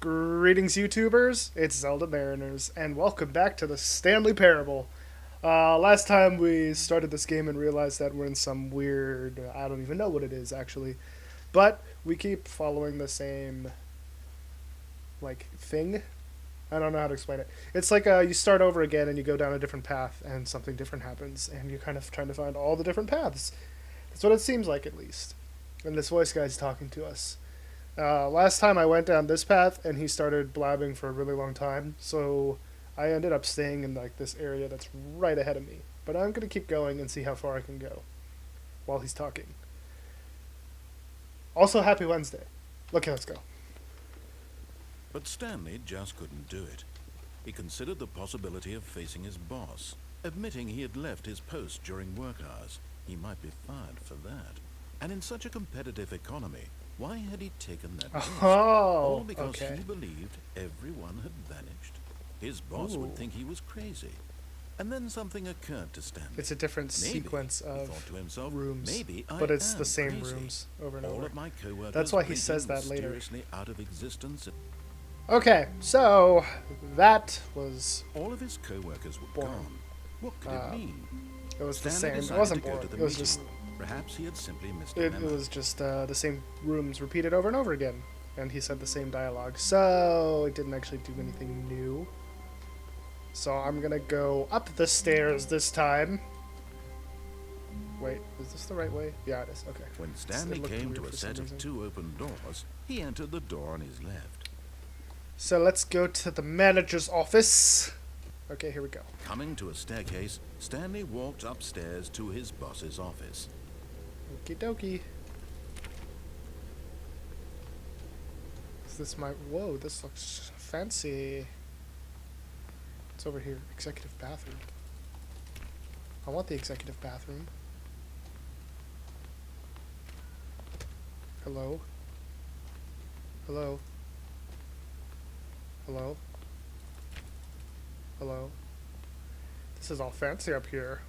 Greetings, YouTubers. It's Zelda Mariners, and welcome back to the Stanley Parable. Last time we started this game and realized that we're in some weird, I don't even know what it is actually, but we keep following the same, thing. I don't know how to explain it. It's like you start over again and you go down a different path and something different happens, and you're kind of trying to find all the different paths. That's what it seems like, at least. And this voice guy's talking to us. Last time I went down this path and he started blabbing for a really long time, so I ended up staying in this area that's right ahead of me. But I'm gonna keep going and see how far I can go while he's talking. Also, happy Wednesday. Okay, let's go. But Stanley just couldn't do it. He considered the possibility of facing his boss, admitting he had left his post during work hours. He might be fired for that. And in such a competitive economy, why had he taken that risk? All Oh, because okay. he believed everyone had vanished. His boss Ooh. would think he was crazy. And then something occurred to Stanley. It's a different Maybe, sequence he of thought to himself, rooms, maybe but I it's am the same crazy. rooms over and All over. of my co-workers That's why he blinking says that later. mysteriously out of existence. Okay, so that was All of his co-workers were boring. gone. What could it mean? It was the Stanley same. It decided wasn't to go boring. to the It was meeting just room. Perhaps he had simply missed a it memo. was just the same rooms repeated over and over again, and he said the same dialogue. So it didn't actually do anything new. So I'm gonna go up the stairs this time. Wait, is this the right way? Yeah, it is. Okay. When Stanley It looked came weird to a for some set of reason. 2 open doors, he entered the door on his left. So let's go to the manager's office. Okay, here we go. Coming to a staircase, Stanley walked upstairs to his boss's office. Okie dokie. Is this my... Whoa, this looks fancy. It's over here. Executive bathroom. I want the executive bathroom. Hello? Hello? Hello? Hello? This is all fancy up here.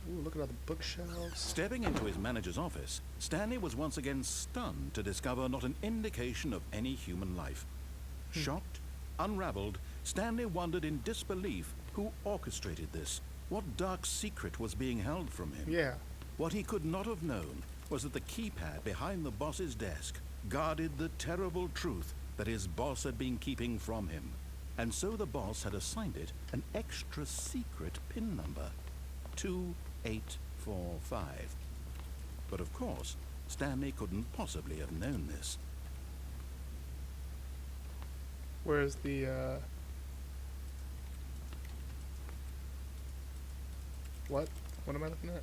Ooh, look at all the bookshelves. Stepping into his manager's office, Stanley was once again stunned to discover not an indication of any human life. Shocked, unraveled, Stanley wondered in disbelief who orchestrated this. What dark secret was being held from him? Yeah. What he could not have known was that the keypad behind the boss's desk guarded the terrible truth that his boss had been keeping from him. And so the boss had assigned it an extra secret PIN number, 2845. But of course, Stanley couldn't possibly have known this. Where's the, What? What am I looking at?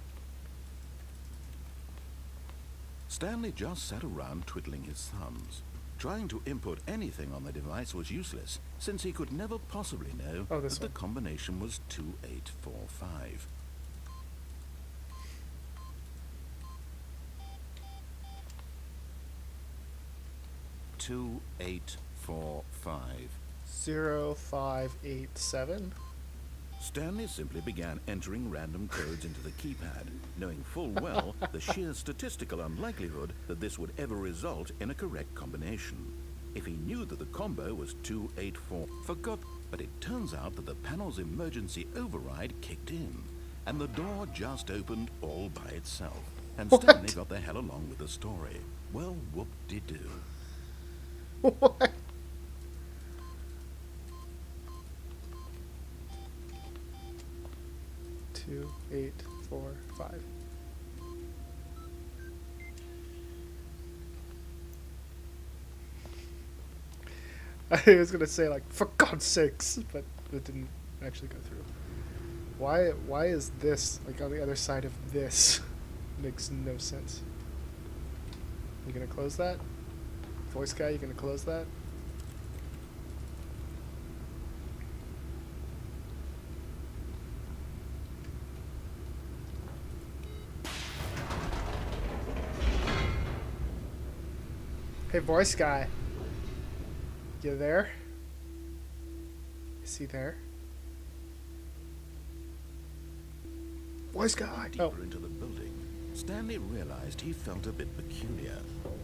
Stanley just sat around twiddling his thumbs. Trying to input anything on the device was useless, since he could never possibly know Oh, this that one. the combination was 2845. Two, 845. 0587. Stanley simply began entering random codes into the keypad, knowing full well the sheer statistical unlikelihood that this would ever result in a correct combination. If he knew that the combo was 284, forgot, but it turns out that the panel's emergency override kicked in, and the door just opened all by itself. And What? Stanley got the hell along with the story. Well, whoop-de-doo. What? Two, 845. I was gonna say for God's sakes, but it didn't actually go through. Why is this on the other side of this? Makes no sense. You gonna close that? Voice guy, you gonna close that? Hey, voice guy. You there? Is he there? Voice guy. Deeper into the building, Stanley realized he felt a bit peculiar.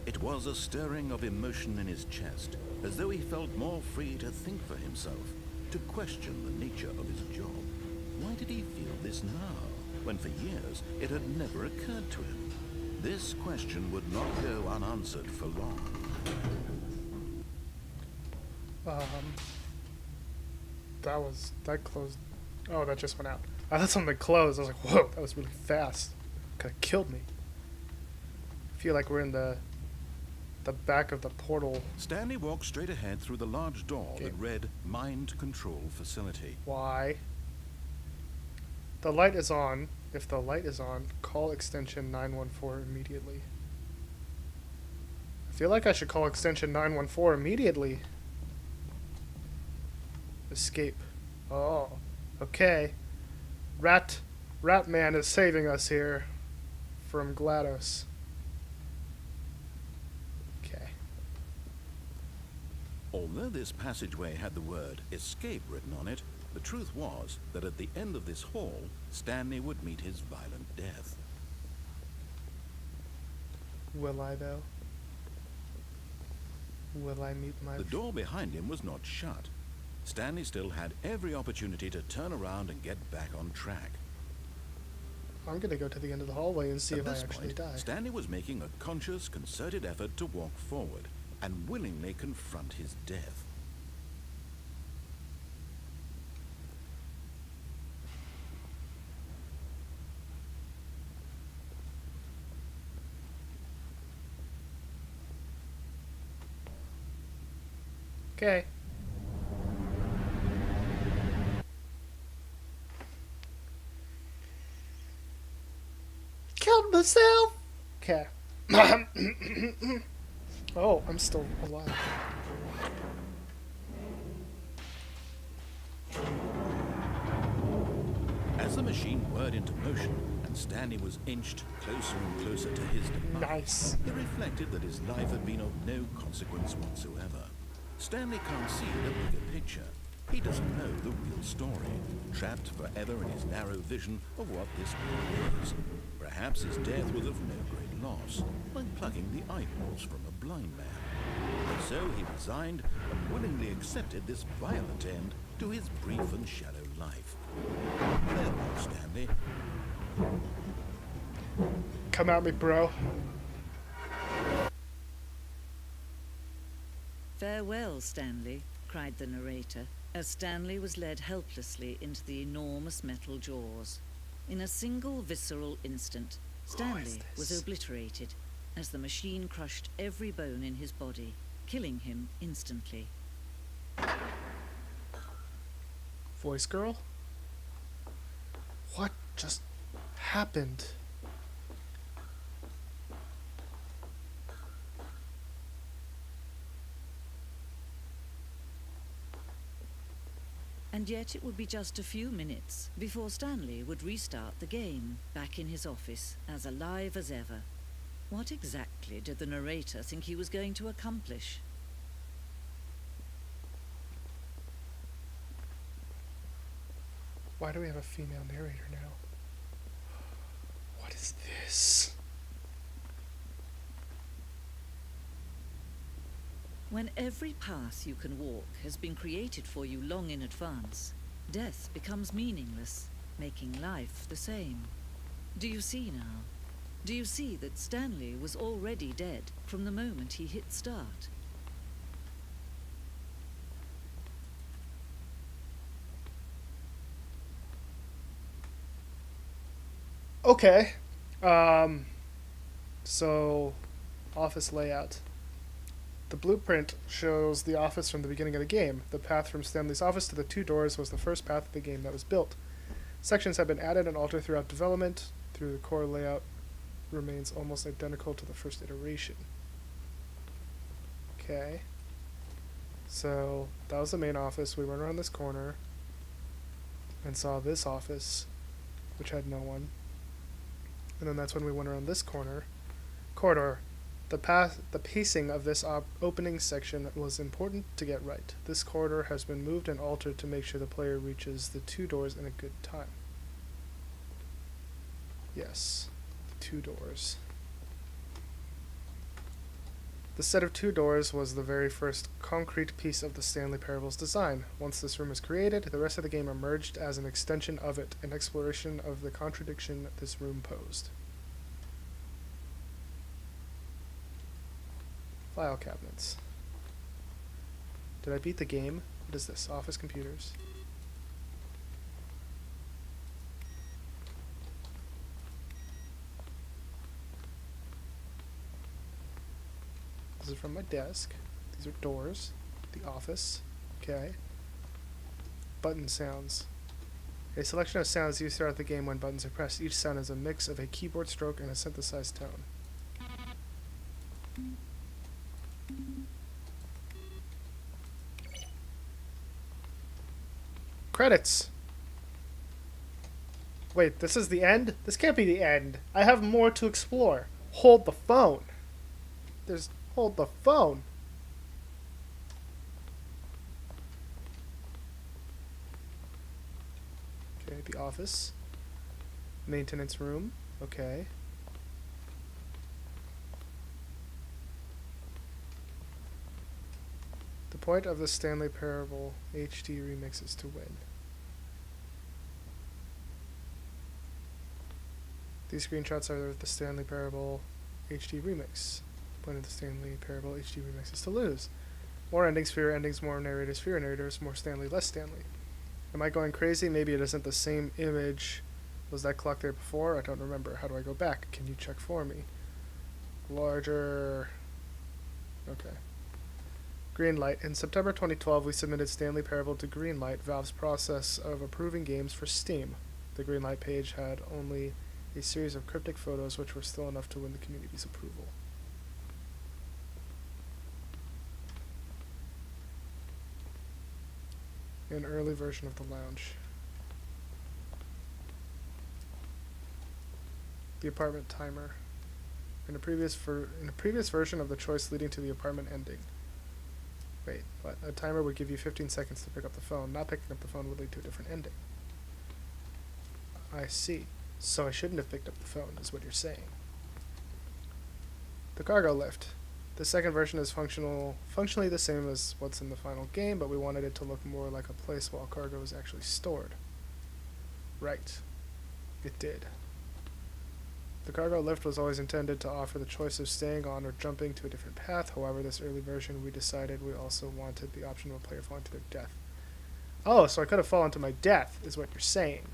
It was a stirring of emotion in his chest, as though he felt more free to think for himself, to question the nature of his job. Why did he feel this now, when for years it had never occurred to him? This question would not go unanswered for long. That closed. Oh, that just went out. I thought something closed. I was like, whoa, that was really fast. Could have killed me. I feel like we're in the back of the portal. Stanley walked straight ahead through the large door that read Mind Control Facility. Why? The light is on. If the light is on, call extension 914 immediately. I feel like I should call extension 914 immediately. Escape. Oh, okay. Rat Man is saving us here from GLaDOS. Okay. Although this passageway had the word escape written on it, the truth was that at the end of this hall, Stanley would meet his violent death. Will I, though? Will I meet my... The door behind him was not shut. Stanley still had every opportunity to turn around and get back on track. I'm gonna go to the end of the hallway and see if I At this actually point, die. Stanley was making a conscious, concerted effort to walk forward and willingly confront his death. Okay. Killed myself. Okay. Oh, I'm still alive. As the machine whirred into motion and Stanley was inched closer and closer to his demise, Nice. he reflected that his life had been of no consequence whatsoever. Stanley can't see the bigger picture. He doesn't know the real story, trapped forever in his narrow vision of what this world is. Perhaps his death was of no great loss, like plucking the eyeballs from a blind man. And so he resigned and willingly accepted this violent end to his brief and shallow life. Farewell, Stanley. Come at me, bro. "Farewell, Stanley," cried the narrator, as Stanley was led helplessly into the enormous metal jaws. In a single visceral instant, Stanley was obliterated as the machine crushed every bone in his body, killing him instantly. Voice girl? What just happened? And yet it would be just a few minutes before Stanley would restart the game, back in his office, as alive as ever. What exactly did the narrator think he was going to accomplish? Why do we have a female narrator now? What is this? When every path you can walk has been created for you long in advance, death becomes meaningless, making life the same. Do you see now? Do you see that Stanley was already dead from the moment he hit start? Okay. So, office layout. The blueprint shows the office from the beginning of the game. The path from Stanley's office to the two doors was the first path of the game that was built. Sections have been added and altered throughout development. Through the core layout remains almost identical to the first iteration. Okay. So, that was the main office. We went around this corner and saw this office, which had no one. And then that's when we went around this corridor. The pacing of this opening section was important to get right. This corridor has been moved and altered to make sure the player reaches the two doors in a good time. Yes, the two doors. The set of 2 doors was the very first concrete piece of the Stanley Parable's design. Once this room was created, the rest of the game emerged as an extension of it, an exploration of the contradiction this room posed. File cabinets. Did I beat the game? What is this? Office computers. This is from my desk. These are doors. The office. Okay. Button sounds. A selection of sounds used throughout the game when buttons are pressed. Each sound is a mix of a keyboard stroke and a synthesized tone. Credits! Wait, this is the end? This can't be the end. I have more to explore. Hold the phone. Hold the phone. Okay, the office. Maintenance room. Okay. The point of the Stanley Parable HD remix is to win. These screenshots are of the Stanley Parable HD remix. The point of the Stanley Parable HD remix is to lose. More endings, fewer endings, more narrators, fewer narrators, more Stanley, less Stanley. Am I going crazy? Maybe it isn't the same image. Was that clock there before? I don't remember. How do I go back? Can you check for me? Larger. Okay. Greenlight. In September 2012, we submitted Stanley Parable to Greenlight, Valve's process of approving games for Steam. The Greenlight page had only a series of cryptic photos which were still enough to win the community's approval. An early version of the lounge. The apartment timer. In a previous version of the choice leading to the apartment ending. Wait, what? A timer would give you 15 seconds to pick up the phone. Not picking up the phone would lead to a different ending. I see. So I shouldn't have picked up the phone, is what you're saying. The cargo lift. The second version is functionally the same as what's in the final game, but we wanted it to look more like a place while cargo is actually stored. Right. It did. The cargo lift was always intended to offer the choice of staying on or jumping to a different path. However, this early version, we decided we also wanted the option of a player falling to their death. Oh, so I could have fallen to my death, is what you're saying.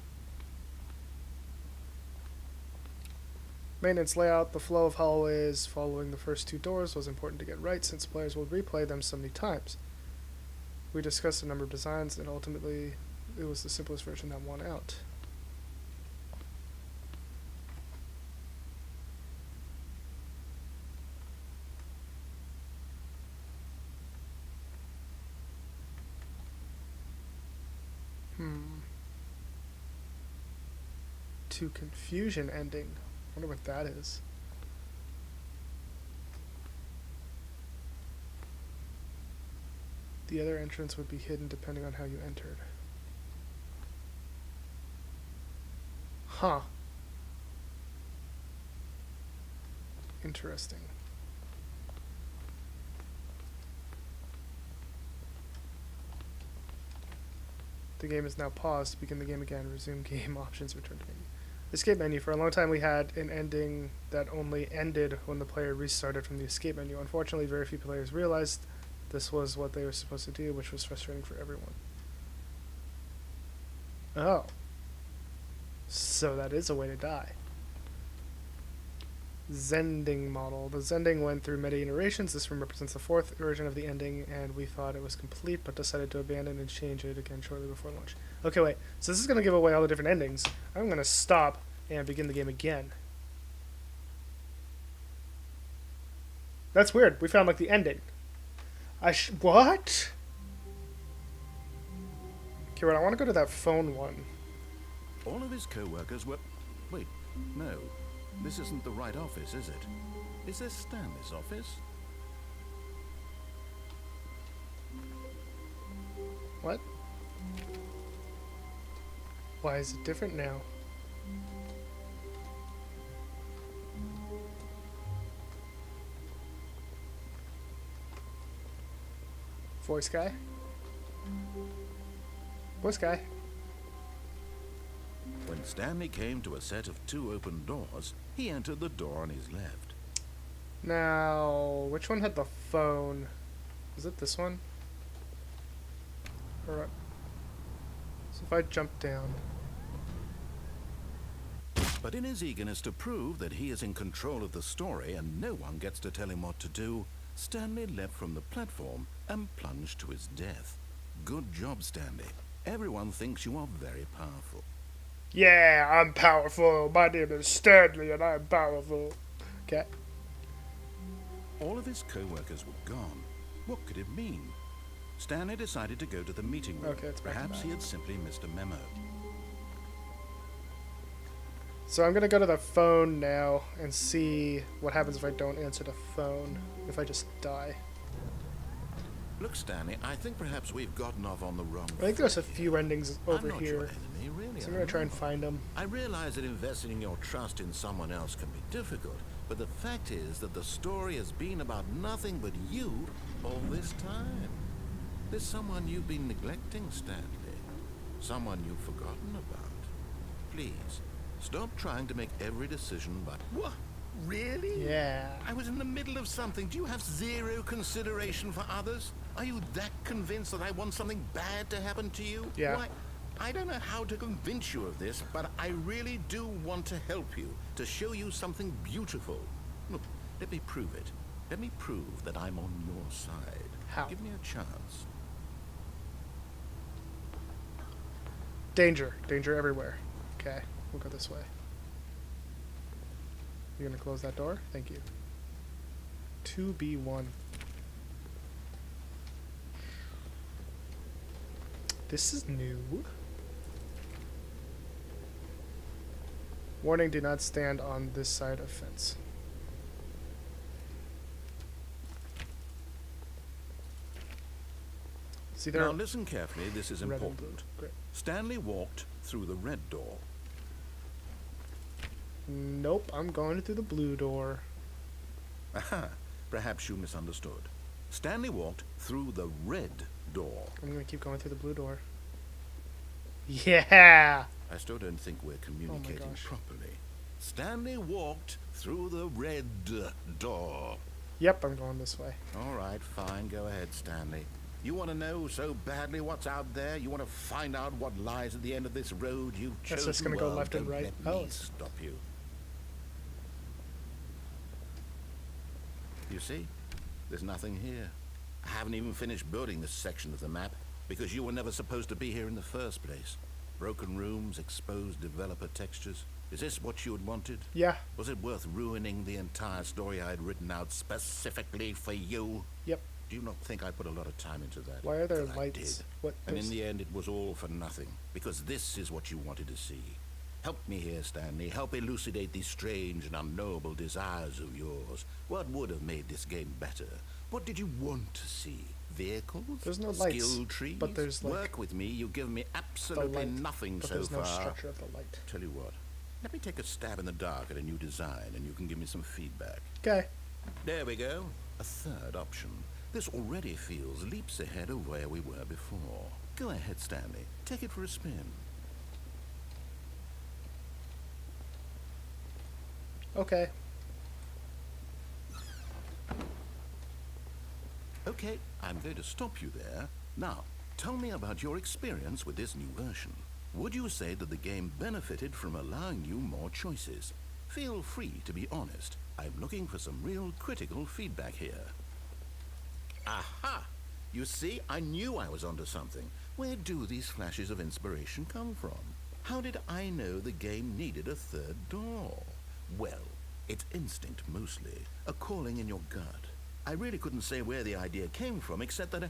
Maintenance layout. The flow of hallways following the first 2 doors was important to get right since players will replay them so many times. We discussed a number of designs and ultimately it was the simplest version that won out. To confusion ending. Wonder what that is. The other entrance would be hidden depending on how you entered. Huh. Interesting. The game is now paused. Begin the game again. Resume game options. Return to menu. Escape menu. For a long time we had an ending that only ended when the player restarted from the escape menu. Unfortunately, very few players realized this was what they were supposed to do, which was frustrating for everyone. Oh. So that is a way to die. Zending model. The Zending went through many iterations. This one represents the 4th version of the ending, and we thought it was complete, but decided to abandon and change it again shortly before launch. Okay, wait. So this is going to give away all the different endings. I'm going to stop and begin the game again. That's weird. We found, like, the ending. What? Okay, wait, I want to go to that phone one. All of his co-workers were... Wait, no. This isn't the right office, is it? Is this Stanley's office? What? Why is it different now? Voice guy. Voice guy. When Stanley came to a set of 2 open doors, he entered the door on his left. Now, which one had the phone? Is it this one? Alright. So if I jump down. But in his eagerness to prove that he is in control of the story and no one gets to tell him what to do, Stanley leapt from the platform and plunged to his death. Good job, Stanley. Everyone thinks you are very powerful. Yeah, I'm powerful. My name is Stanley and I'm powerful. Okay. All of his co-workers were gone. What could it mean? Stanley decided to go to the meeting room. Okay, it's back to Perhaps back. he had simply missed a memo. So I'm gonna go to the phone now and see what happens if I don't answer the phone. If I just die. Look, Stanley, I think perhaps we've gotten off on the wrong I think there's a foot few here. endings I'm over not your here. enemy, really. So I'm gonna try and find them. I realize that investing your trust in someone else can be difficult, but the fact is that the story has been about nothing but you all this time. There's someone you've been neglecting, Stanley. Someone you've forgotten about. Please, stop trying to make every decision but... What? Really? Yeah. I was in the middle of something. Do you have zero consideration for others? Are you that convinced that I want something bad to happen to you? Yeah. Why, I don't know how to convince you of this, but I really do want to help you, to show you something beautiful. Look, let me prove it. Let me prove that I'm on your side. How? Give me a chance. Danger. Danger everywhere. Okay, we'll go this way. You're gonna close that door? Thank you. 2B1. This is new. Warning, do not stand on this side of fence. See there? Now listen carefully, this is Red and blue. important. Great. Stanley walked through the red door. Nope, I'm going through the blue door. Aha, perhaps you misunderstood. Stanley walked through the red door. I'm gonna keep going through the blue door. Yeah! I still don't think we're communicating gosh. properly. Stanley walked through the red door. Yep, I'm going this way. All right, fine, go ahead, Stanley. You want to know so badly what's out there? You want to find out what lies at the end of this road you've chosen? That's just gonna go Well, left and don't right. let Oh. me stop you. You see? There's nothing here. I haven't even finished building this section of the map because you were never supposed to be here in the first place. Broken rooms, exposed developer textures. Is this what you had wanted? Yeah, Was it worth ruining the entire story I had written out specifically for you? yep. Do you not think I put a lot of time into that? Why are there 'Cause I lights? did. What? And in there's- the end, it was all for nothing. Because this is what you wanted to see. Help me here, Stanley. Help elucidate these strange and unknowable desires of yours. What would have made this game better? What did you want to see? Vehicles? There's no lights, Skill trees? but there's, like, Work with me. You've given me the absolutely light, nothing but so there's no far. structure of the light. Tell you what. Let me take a stab in the dark at a new design, and you can give me some feedback. Okay. There we go. A third option. This already feels leaps ahead of where we were before. Go ahead, Stanley. Take it for a spin. Okay. Okay, I'm going to stop you there. Now, tell me about your experience with this new version. Would you say that the game benefited from allowing you more choices? Feel free to be honest. I'm looking for some real critical feedback here. Aha! You see, I knew I was onto something. Where do these flashes of inspiration come from? How did I know the game needed a third door? Well, it's instinct mostly, a calling in your gut. I really couldn't say where the idea came from, except that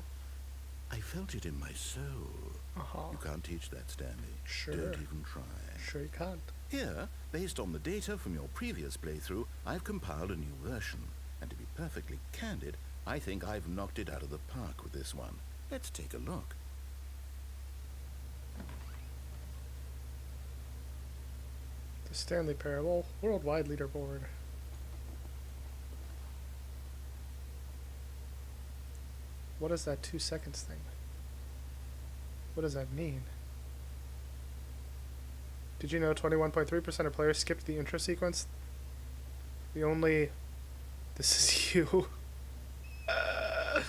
I felt it in my soul. Uh-huh. You can't teach that, Stanley. Sure. Don't even try. Sure you can't. Here, based on the data from your previous playthrough, I've compiled a new version. And to be perfectly candid, I think I've knocked it out of the park with this one. Let's take a look. The Stanley Parable Worldwide Leaderboard. What is that 2 seconds thing? What does that mean? Did you know 21.3% of players skipped the intro sequence? The only... This is you. How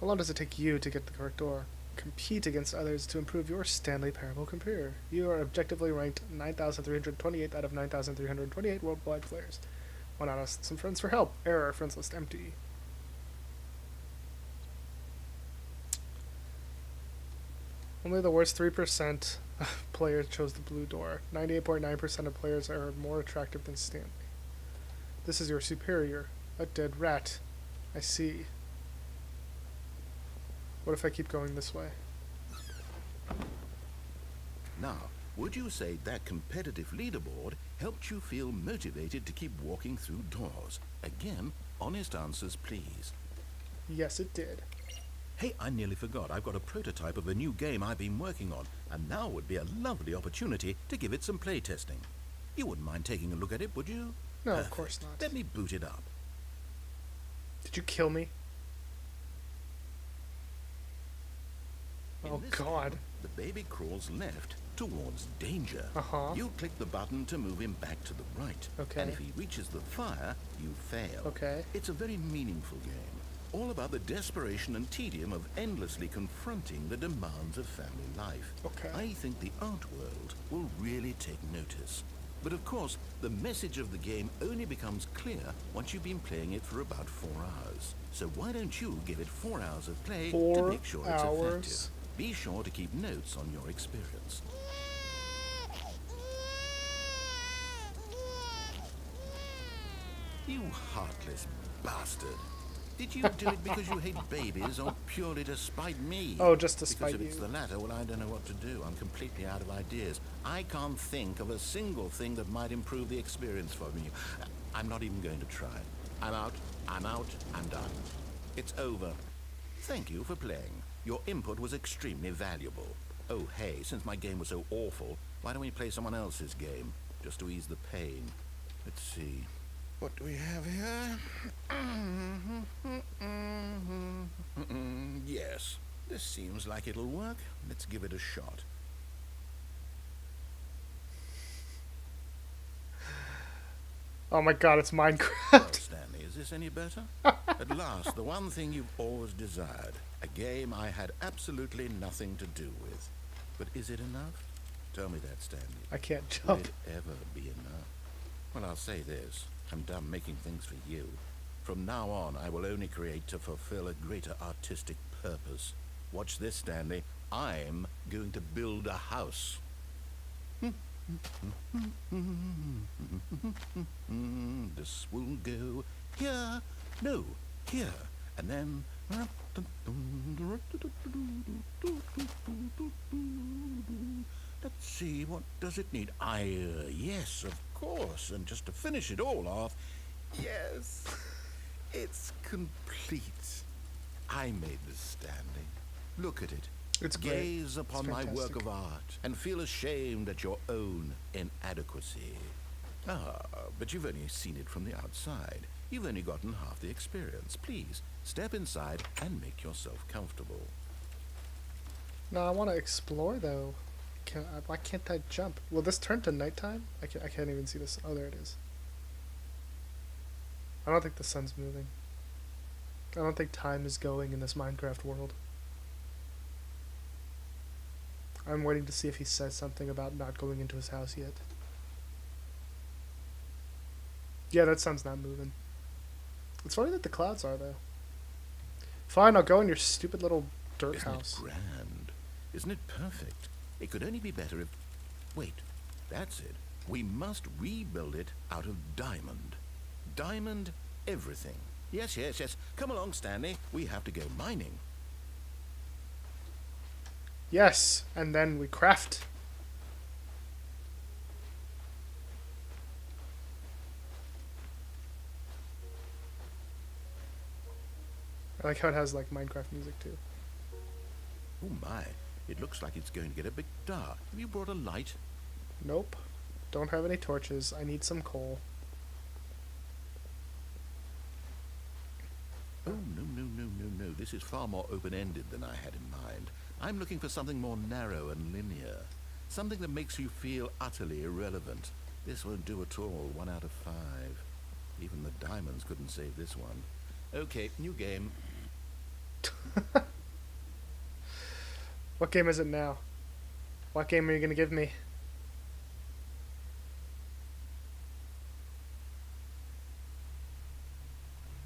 long does it take you to get the correct door? Compete against others to improve your Stanley Parable computer. You are objectively ranked 9,328 out of 9,328 worldwide players. Why not ask some friends for help? Error, friends list empty. Only the worst 3% of players chose the blue door. 98.9% of players are more attractive than Stanley. This is your superior. A dead rat. I see. What if I keep going this way? Now, would you say that competitive leaderboard helped you feel motivated to keep walking through doors? Again, honest answers, please. Yes, it did. Hey, I nearly forgot. I've got a prototype of a new game I've been working on, and now would be a lovely opportunity to give it some play testing. You wouldn't mind taking a look at it, would you? No, Perfect. of course not. Let me boot it up. Did you kill me? In Oh, this God. game, the baby crawls left towards danger. Uh-huh. You click the button to move him back to the right. Okay. And if he reaches the fire, you fail. Okay. It's a very meaningful game. All about the desperation and tedium of endlessly confronting the demands of family life. Okay. I think the art world will really take notice. But of course, the message of the game only becomes clear once you've been playing it for about 4 hours. So why don't you give it 4 hours of play to 4 make sure it's hours? effective? Be sure to keep notes on your experience. You heartless bastard. Did you do it because you hate babies or purely to spite me? Oh, just to spite Because if it's you. the latter, well, I don't know what to do. I'm completely out of ideas. I can't think of a single thing that might improve the experience for me. I'm not even going to try. I'm out, I'm done. It's over. Thank you for playing. Your input was extremely valuable. Oh, hey, since my game was so awful, why don't we play someone else's game? Just to ease the pain. Let's see. What do we have here? Yes, this seems like it'll work. Let's give it a shot. Oh my God, it's Well, Minecraft. Stanley, is this any better? At last, the one thing you've always desired. A game I had absolutely nothing to do with. But is it enough? Tell me that, Stanley. I can't Will jump. it ever be enough? Well, I'll say this. I'm done making things for you. From now on, I will only create to fulfill a greater artistic purpose. Watch this, Stanley. I'm going to build a house. This will go here. No, here. And then... Let's see, what does it need? Yes, of course. And just to finish it all off, yes, it's complete. I made this, Stanley. Look at it. It's great. Gaze upon It's my work fantastic. of art and feel ashamed at your own inadequacy. Ah, but you've only seen it from the outside. You've only gotten half the experience. Please, step inside and make yourself comfortable. No, I want to explore though. Why can't I jump? Will this turn to nighttime? I can't even see this. Oh, there it is. I don't think the sun's moving. I don't think time is going in this Minecraft world. I'm waiting to see if he says something about not going into his house yet. Yeah, that sun's not moving. It's funny that the clouds are, though. Fine, I'll go in your stupid little dirt Isn't house. it grand? Isn't it perfect? It could only be better if... Wait, that's it. We must rebuild it out of diamond. Diamond everything. Yes, yes, yes. Come along, Stanley. We have to go mining. Yes, and then we craft. I like how it has like Minecraft music too. Oh my, it looks like it's going to get a bit dark. Have you brought a light? Nope. Don't have any torches. I need some coal. Oh, no, no, no, no, no. This this is far more open-ended than I had in mind. I'm looking for something more narrow and linear. Something that makes you feel utterly irrelevant. This won't do at all. 1 out of 5. Even the diamonds couldn't save this one. Okay, new game. What game is it now? What game are you going to give me?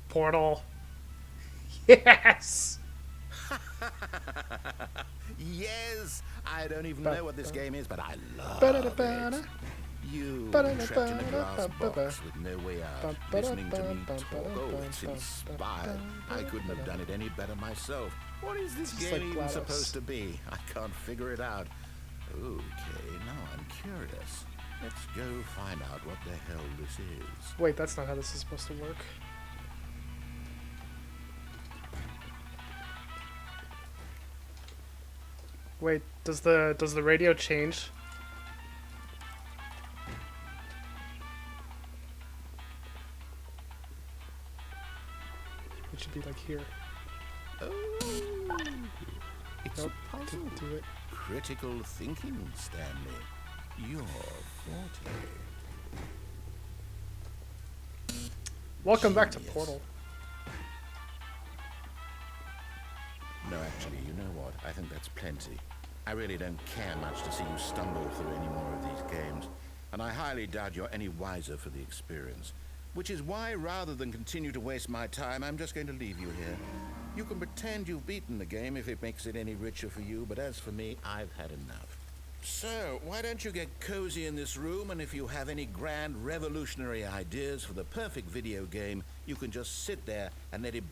Portal. Yes! Yes! I don't even know what this game is, but I love it. You trapped in a glass box with no way out, listening to me talk. Oh, it's inspired. I couldn't have done it any better myself. What is this game even supposed to be? I can't figure it out. Okay, now I'm curious. Let's go find out what the hell this is. Wait, that's not how this is supposed to work. Wait, does the radio change? It should be like here. Oh, it's Nope, a puzzle. didn't do it. Critical thinking, Stanley. You're 40. Welcome back to Genius. Portal. No, actually, you know what? I think that's plenty. I really don't care much to see you stumble through any more of these games, and I highly doubt you're any wiser for the experience. Which is why, rather than continue to waste my time, I'm just going to leave you here. You can pretend you've beaten the game if it makes it any richer for you, but as for me, I've had enough. So, why don't you get cozy in this room, and if you have any grand revolutionary ideas for the perfect video game, you can just sit there and let it...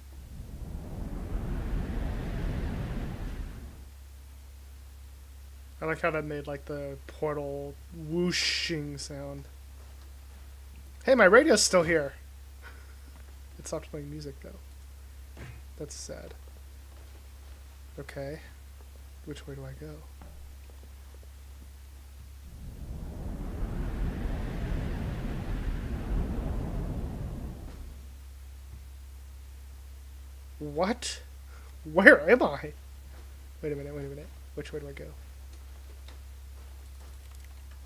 I like how that made like the Portal whooshing sound. Hey, my radio's still here. It stopped playing music though. That's sad. Okay. Which way do I go? What? Where am I? Wait a minute, wait a minute. Which way do I go?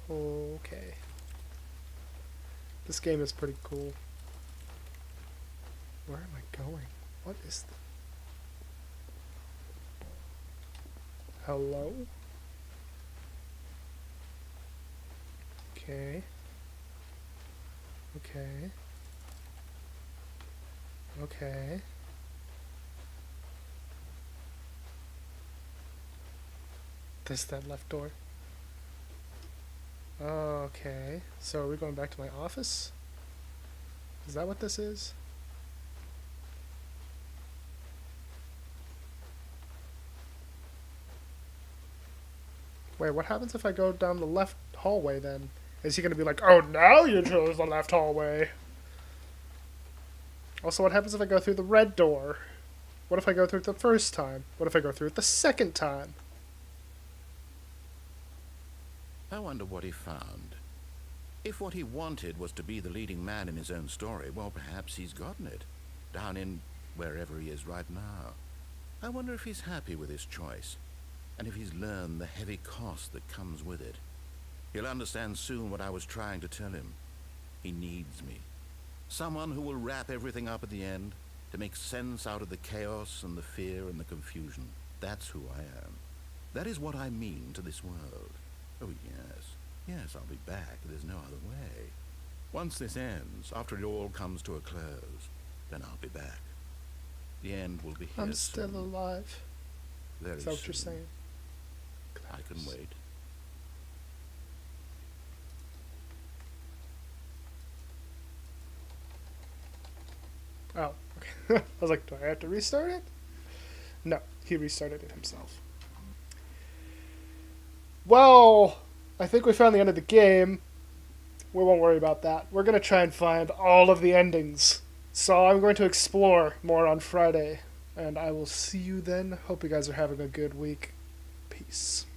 Okay. This game is pretty cool. Where am I going? What is this? Hello? Okay. Okay. Okay. This is that left door. Okay. So are we going back to my office? Is that what this is? Wait, what happens if I go down the left hallway then? Is he going to be like, oh, now you chose the left hallway? Also, what happens if I go through the red door? What if I go through it the first time? What if I go through it the second time? I wonder what he found. If what he wanted was to be the leading man in his own story, well, perhaps he's gotten it. Down in wherever he is right now. I wonder if he's happy with his choice. And if he's learned the heavy cost that comes with it. He'll understand soon what I was trying to tell him. He needs me. Someone who will wrap everything up at the end, to make sense out of the chaos and the fear and the confusion. That's who I am. That is what I mean to this world. Oh, yes. Yes, I'll be back. There's no other way. Once this ends, after it all comes to a close, then I'll be back. The end will be here I'm still soon. alive. Very Is that what soon. you're saying? I can wait. Oh, okay. I was like, do I have to restart it? No, he restarted it himself. Well, I think we found the end of the game. We won't worry about that. We're going to try and find all of the endings. So I'm going to explore more on Friday. And I will see you then. Hope you guys are having a good week. Peace.